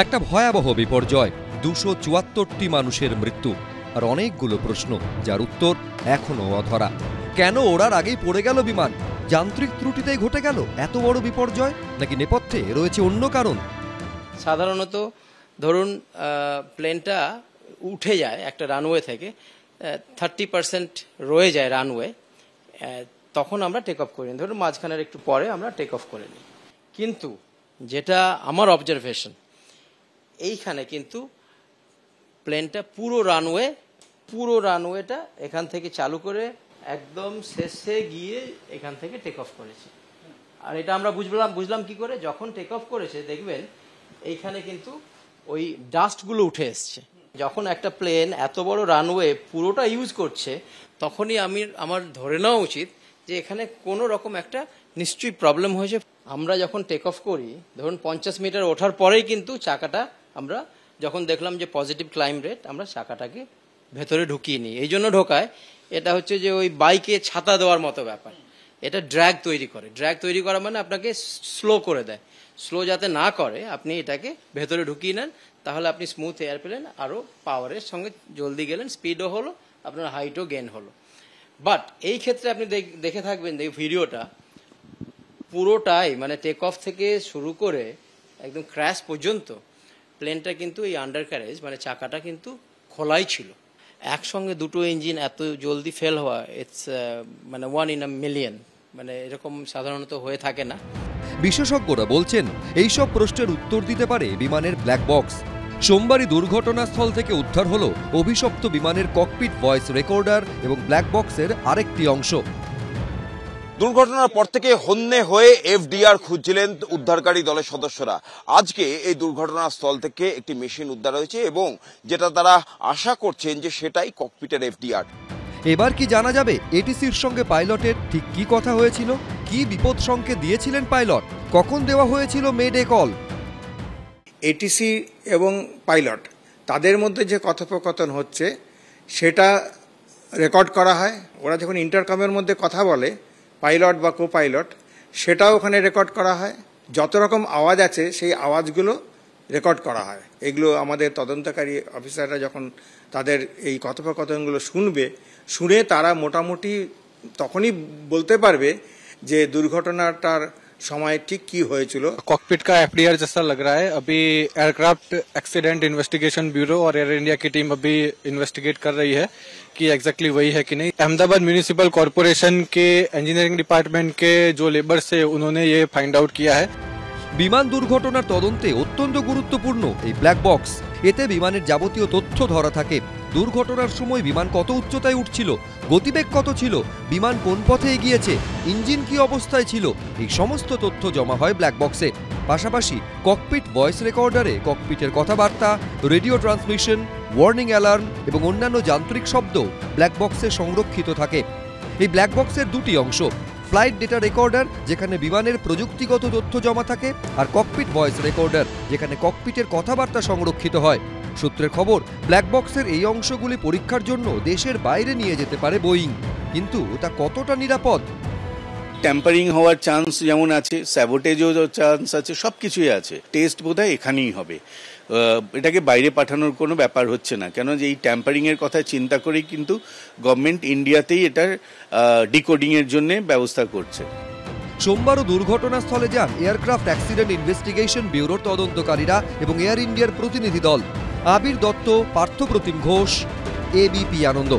একটা ভয়াবহ বিপর্যয়, 274টি মানুষের মৃত্যু আর অনেকগুলো প্রশ্ন যার উত্তর এখনো অধরা। কেন ওড়ার আগেই পড়ে গেল বিমান? যান্ত্রিক ত্রুটিতেই ঘটে গেল এত বড় বিপর্যয়, নাকি নেপথ্যে রয়েছে অন্য কারণ? সাধারণত ধরুন প্লেনটা উঠে যায় একটা রানওয়ে থেকে, 30% রয়ে যায় রানওয়ে, তখন আমরা টেক অফ করি। ধরুন মাঝখানের একটু পরে আমরা টেক অফ করে নিই। কিন্তু যেটা আমার অবজারভেশন, এইখানে কিন্তু প্লেনটা পুরো রানওয়েটা এখান থেকে চালু করে একদম শেষে গিয়ে এখান থেকে টেক অফ করেছে। আর এটা আমরা বুঝলাম কি করে, যখন টেক অফ করেছে দেখবেন এইখানে কিন্তু ওই ডাস্টগুলো উঠে এসছে। যখন একটা প্লেন এত বড় রানওয়ে পুরোটা ইউজ করছে, তখনই আমার ধরে নেওয়া উচিত যে এখানে কোনো রকম একটা নিশ্চয়ই প্রবলেম হয়েছে। আমরা যখন টেক অফ করি, ধরুন 50 মিটার ওঠার পরেই কিন্তু চাকাটা আমরা যখন দেখলাম যে পজিটিভ ক্লাইম রেট, আমরা চাকাটাকে ভেতরে ঢুকিয়ে নিই। এই জন্য ঢোকায়, এটা হচ্ছে যে ওই বাইকে ছাতা দেওয়ার মতো ব্যাপার। এটা ড্র্যাগ তৈরি করা মানে আপনাকে স্লো করে দেয়। স্লো যাতে না করে আপনি এটাকে ভেতরে ঢুকিয়ে নেন, তাহলে আপনি স্মুথ এয়ার পেলেন, আরও পাওয়ারের সঙ্গে জলদি গেলেন, স্পিডও হলো, আপনার হাইটও গেইন হলো। বাট এই ক্ষেত্রে আপনি দেখে থাকবেন এই ভিডিওটা পুরোটাই মানে টেক অফ থেকে শুরু করে একদম ক্র্যাশ পর্যন্ত প্লেনটা কিন্তু এই আন্ডার ক্যারেজ মানে চাকাটা কিন্তু খোলাই ছিল। একসঙ্গে দুটো ইঞ্জিন এত জলদি ফেল হওয়া, ইটস মানে 1 in a million, মানে এরকম সাধারণত হয়ে থাকে না। বিশেষজ্ঞরা বলছেন এইসব প্রশ্নের উত্তর দিতে পারে বিমানের ব্ল্যাক বক্স। সোমবারই দুর্ঘটনাস্থল থেকে উদ্ধার হলো অভিশপ্ত বিমানের ককপিট ভয়েস রেকর্ডার এবং ব্ল্যাক বক্সের আরেকটি অংশ। দুর্ঘটনার পর থেকে হন্যে হয়ে এফডিআর খুঁজছিলেন উদ্ধারকারী দলের সদস্যরা। আজকে এই দুর্ঘটনাস্থল থেকে একটি মেশিন উদ্ধার হয়েছে এবং যেটা তারা আশা করছেন যে সেটাই ককপিটের এফডিআর। এবার কি জানা যাবে এটিসির সঙ্গে পাইলটের ঠিক কি কথা হয়েছিল? কি বিপদ সংকেত দিয়েছিলেন পাইলট? কখন দেওয়া হয়েছিল মেডে কল? এটিসি এবং পাইলট তাদের মধ্যে যে কথোপকথন হচ্ছে সেটা রেকর্ড করা হয়। ওরা যখন ইন্টারকমের মধ্যে কথা বলে, পাইলট বা কো পাইলট, সেটাও ওখানে রেকর্ড করা হয়। যত রকম আওয়াজ আছে সেই আওয়াজগুলো রেকর্ড করা হয়। এগুলো আমাদের তদন্তকারী অফিসাররা যখন তাদের এই কথোপকথনগুলো শুনে তারা মোটামুটি তখনই বলতে পারবে যে দুর্ঘটনাটার समय ठीक की হয়েছিল। कॉकपिट का एफडीआर जैसा लग रहा है। अभी एयरक्राफ्ट एक्सीडेंट इन्वेस्टिगेशन ब्यूरो और एयर इंडिया की टीम अभी इन्वेस्टिगेट कर रही है कि एग्जैक्टली वही है कि नहीं। अहमदाबाद म्यूनिसिपल कॉर्पोरेशन के इंजीनियरिंग डिपार्टमेंट के जो लेबर से उन्होंने ये फाइंड आउट किया है। বিমান দুর্ঘটনার তদন্তে অত্যন্ত গুরুত্বপূর্ণ এই ব্ল্যাক বক্স। এতে বিমানের যাবতীয় তথ্য ধরা থাকে। দুর্ঘটনার সময় বিমান কত উচ্চতায় উঠছিল, গতিবেগ কত ছিল, বিমান কোন পথে এগিয়েছে, ইঞ্জিন কি অবস্থায় ছিল, এই সমস্ত তথ্য জমা হয় ব্ল্যাক বক্সে। পাশাপাশি ককপিট ভয়েস রেকর্ডারে ককপিটের কথাবার্তা, রেডিও ট্রান্সমিশন, ওয়ার্নিং অ্যালার্ম এবং অন্যান্য যান্ত্রিক শব্দ ব্ল্যাক বক্সে সংরক্ষিত থাকে। এই ব্ল্যাক বক্সের দুটি অংশ, ফ্লাইট ডেটা রেকর্ডার যেখানে বিমানের প্রযুক্তিগত তথ্য জমা থাকে, আর ককপিট ভয়েস রেকর্ডার যেখানে ককপিটের কথাবার্তা সংরক্ষিত হয়। সূত্রের খবর, ব্ল্যাক বক্সের এই অংশগুলি পরীক্ষার জন্য দেশের বাইরে নিয়ে যেতে পারে বোয়িং, কিন্তু তা কতটা নিরাপদ? ট্যাম্পারিং হওয়ার চান্স যেমন আছে, স্যাবোটেজও চান্স আছে, সবকিছুই আছে। টেস্ট বোধহয় এখানেই হবে, এটাকে বাইরে পাঠানোর কোনো ব্যাপার হচ্ছে না। কেন যে এই ট্যাম্পারিং এর কথা চিন্তা করেই কিন্তু গভর্নমেন্ট ইন্ডিয়াতেই এটার ডিকোডিং এর জন্য ব্যবস্থা করছে। সোমবারও দুর্ঘটনাস্থলে যান এয়ারক্রাফট অ্যাক্সিডেন্ট ইনভেস্টিগেশন ব্যুরোর তদন্তকারীরা এবং এয়ার ইন্ডিয়ার প্রতিনিধি দল। আবির দত্ত, পার্থপ্রতিম ঘোষ, এবিপি আনন্দ।